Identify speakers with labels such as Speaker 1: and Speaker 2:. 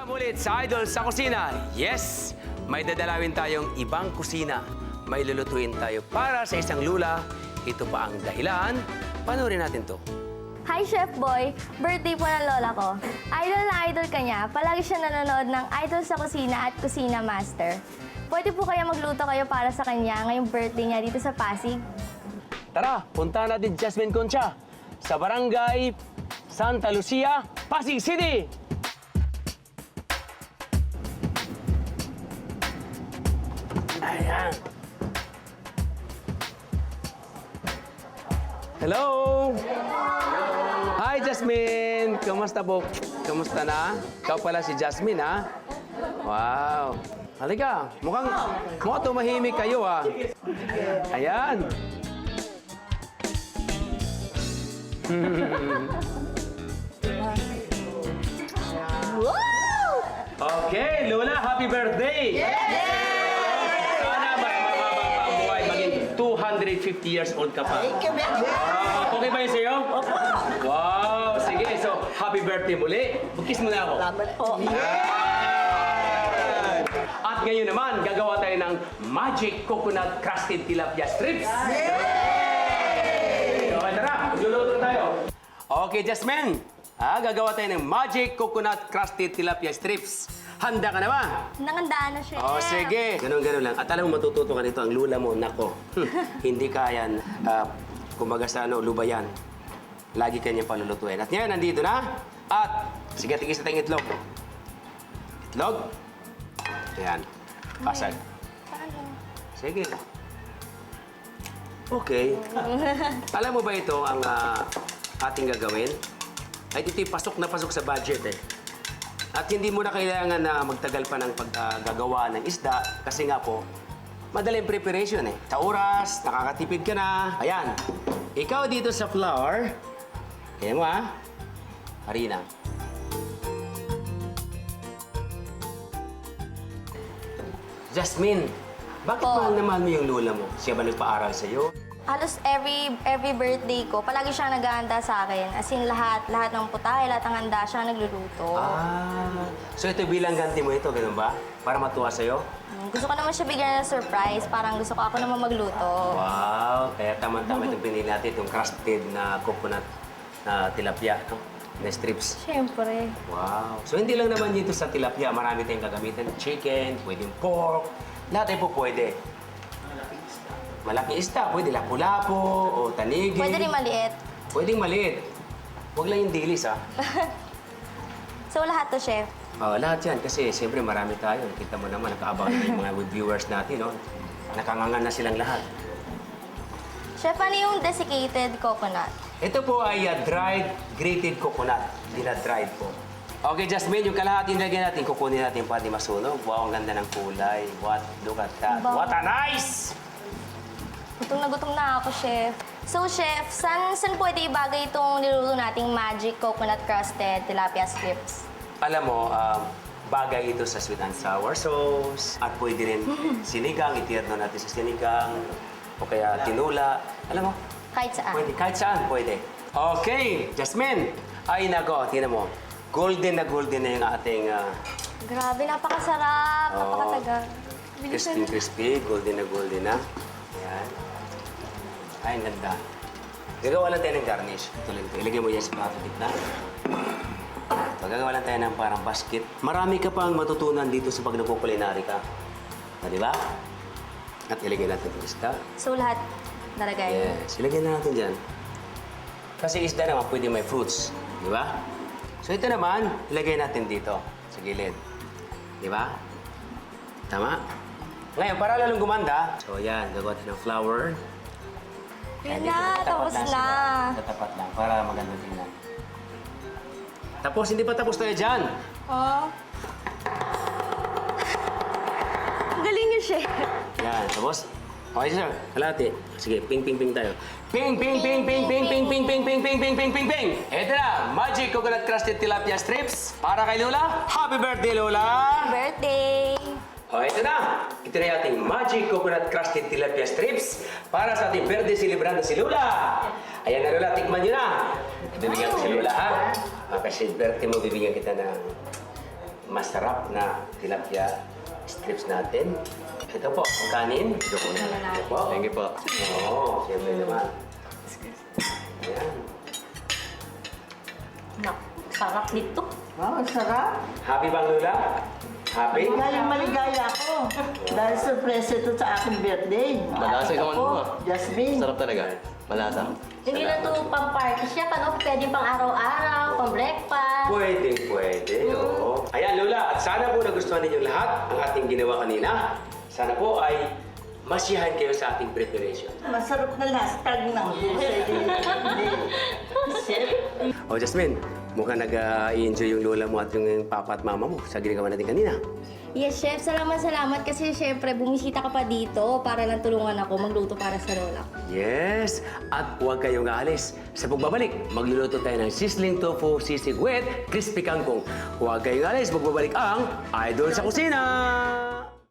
Speaker 1: Welcome ulit sa Idol sa Kusina. Yes, may dadalawin tayong ibang kusina. May lulutuin tayo para sa isang lula. Ito pa ang dahilan. Panoorin natin to.
Speaker 2: Hi, Chef Boy! Birthday po ng lola ko. Idol na idol ka niya. Palagi siya nanonood ng Idol sa Kusina at Kusina Master. Pwede po kaya magluto kayo para sa kanya ngayong birthday niya dito sa Pasig?
Speaker 1: Tara, punta natin Jasmine Concha sa Barangay Santa Lucia, Pasig City. Ayan. Hello! Hi, Jasmine! Kamusta po? Kamusta na? Ikaw pala si Jasmine, ha? Wow! Halika, mukhang tumahimik kayo, ha? Ayan!
Speaker 2: Wow!
Speaker 1: Okay, Lola, happy birthday! Sana mabuhay, maging 250 years old ka pa.
Speaker 3: Thank you very much.
Speaker 1: Okay ba yun sa'yo?
Speaker 3: Opo.
Speaker 1: Wow! Sige, so happy birthday muli. Bukis mo na ako.
Speaker 3: Salamat po.
Speaker 1: Yan. At ngayon naman, gagawa tayo ng Magic Coconut Crusted Tilapia Strips. Okay, tara. Magluluto tayo. Okay, Jasmine. Gagawa tayo ng Magic Coconut Crusted Tilapia Strips. Handa ka na ba?
Speaker 2: Nakandaan na, Chef.
Speaker 1: Oh, sige. Ganun lang. At alam mo, matututo ka nito, ang lula mo, nako. Hindi kayan, kumbaga sa lubayan. Lagi kanya palulutuin. At ngayon, nandito na. At, sige, tigis na tayong itlog. Itlog. Ayan. Pasag.
Speaker 2: Paano?
Speaker 1: Sige. Okay. Alam mo ba ito ang ating gagawin? Ay, ito'y pasok na pasok sa budget eh. At hindi mo na kailangan na magtagal pa ng paggagawa ng isda kasi nga po, madaling preparation eh. Sa oras, nakakatipid ka na. Ayan. Ikaw dito sa flour, ayan mo harina. Jasmine, bakit
Speaker 2: Po.
Speaker 1: mahal na mahal mo yung lola mo? Siya ba nagpaaral sa'yo?
Speaker 2: Halos every birthday ko, palagi siyang naghahanda sa akin. As in, lahat ng putahe, lahat ng handa siya nagluluto.
Speaker 1: So ito bilang ganti mo ito, ganun ba? Para matuwa sa'yo?
Speaker 2: Gusto ko naman siya bigyan ng surprise. Parang gusto ko ako naman magluto.
Speaker 1: Wow! Kaya tama-tama itong pinili natin, itong crusted na coconut na tilapia, no? Na strips.
Speaker 2: Siyempre.
Speaker 1: Wow! So hindi lang naman dito sa tilapia, marami tayong gagamitin. Chicken, pwedeng pork, lahat ay po pwede. Malaking isda, pwede lapu-lapu o tanigi.
Speaker 2: Pwede rin maliit.
Speaker 1: Pwedeng maliit. Huwag lang yung dilis, ha?
Speaker 2: So, lahat to, Chef.
Speaker 1: Lahat yan, kasi siyempre marami tayo. Kita mo naman, nakaabang na yung mga viewers natin, no? Nakangangan na silang lahat.
Speaker 2: Chef, ano yung desiccated coconut?
Speaker 1: Ito po ay dried grated coconut. Hindi na dried po. Okay, Jasmine, yung kalahati nilagyan natin, kukunin natin pati masunog. Wow, ang ganda ng kulay. Look at that.
Speaker 2: Ba-
Speaker 1: What a nice!
Speaker 2: Gutom na ako, Chef. So, Chef, saan pwede ibagay itong niluto nating Magic Coconut Crusted Tilapia Strips?
Speaker 1: Alam mo, bagay ito sa sweet and sour sauce. At pwede rin sinigang, itierno natin sa sinigang. O kaya tinula. Alam mo,
Speaker 2: Kahit saan.
Speaker 1: pwede. Kahit saan, pwede. Okay, Jasmine. Ay, nako, tingnan mo. Golden na yung ating
Speaker 2: Grabe, napakasarap.
Speaker 1: Oo.
Speaker 2: Napakatagal.
Speaker 1: crispy, golden na. Ayan. Ay, ang ganda. Gagawa lang tayo ng garnish. Ito lang ito. Ilagay mo yan sa plato gitna. So, gagawa lang tayo ng parang basket. Marami ka pang matutunan dito sa pag nagkukulinary ka. Di ba? At ilagay natin yung isda.
Speaker 2: So, lahat nalagay.
Speaker 1: Yes, ilagay na natin dyan. Kasi isda naman pwede may fruits. Di ba? So, ito naman, ilagay natin dito sa gilid. Di ba? Tama? Ngayon, para lalong gumanda, so yan, gagawa tayo ng flour.
Speaker 2: Yan
Speaker 1: Dito,
Speaker 2: na,
Speaker 1: tatapat
Speaker 2: tapos
Speaker 1: lang
Speaker 2: na.
Speaker 1: sila. Tatapat lang, para maganda tingnan. Tapos, hindi pa tapos tayo dyan.
Speaker 2: Oh. Ang galing niyo, Chef.
Speaker 1: Yan, tapos, okay, sir, kalahati. Sige, ping tayo. Ping. Ito na, Magic Coconut Crusted Tilapia Strips. Para kay Lola. Happy birthday, Lola!
Speaker 2: Birthday!
Speaker 1: O, ito na. Ito na yung ating Magic Coconut Crusted Tilapia Strips para sa ating birthday celebrant na si Lola. Ayan na, Lola. Tikman nyo na. Bibigyan ko si Lola, ha? Kasi birthday mo, bibigyan kita ng masarap na tilapia strips natin. Ito po, ang kanin. Ito po.
Speaker 3: Thank you po.
Speaker 1: Oo, siyempre naman. Ayan.
Speaker 4: Naku, sarap nito.
Speaker 5: Wow, ang sarap.
Speaker 1: Happy bang, Lola? Happy?
Speaker 5: Maligaya ako. Dahil surprise ito sa aking birthday.
Speaker 3: Malasa ka man
Speaker 5: Ako,
Speaker 3: mo, ah.
Speaker 5: Jasmine.
Speaker 3: Sarap talaga. Malasa.
Speaker 4: Hindi na ito pang party chef, ano? Pwede pang araw-araw, pang breakfast.
Speaker 1: Pwede. Oo. Ayan, Lola. At sana po nagustuhan ninyong lahat ang ating ginawa kanina. Sana po ay masiyahan kayo sa ating preparation.
Speaker 5: Masarap na hashtag ng husay din. Chef.
Speaker 1: O, Jasmine, mukhang nag-i-enjoy yung lola mo at yung papa at mama mo sa ginagawa natin kanina.
Speaker 2: Yes, Chef. Salamat kasi syempre bumisita ka pa dito para lang tulungan ako magluto para sa lola ko.
Speaker 1: Yes! At huwag kayong aalis. Sa pagbabalik, magluluto tayo ng sizzling tofu sisig with crispy kangkong. Huwag kayong aalis, magbabalik ang Idol sa Kusina!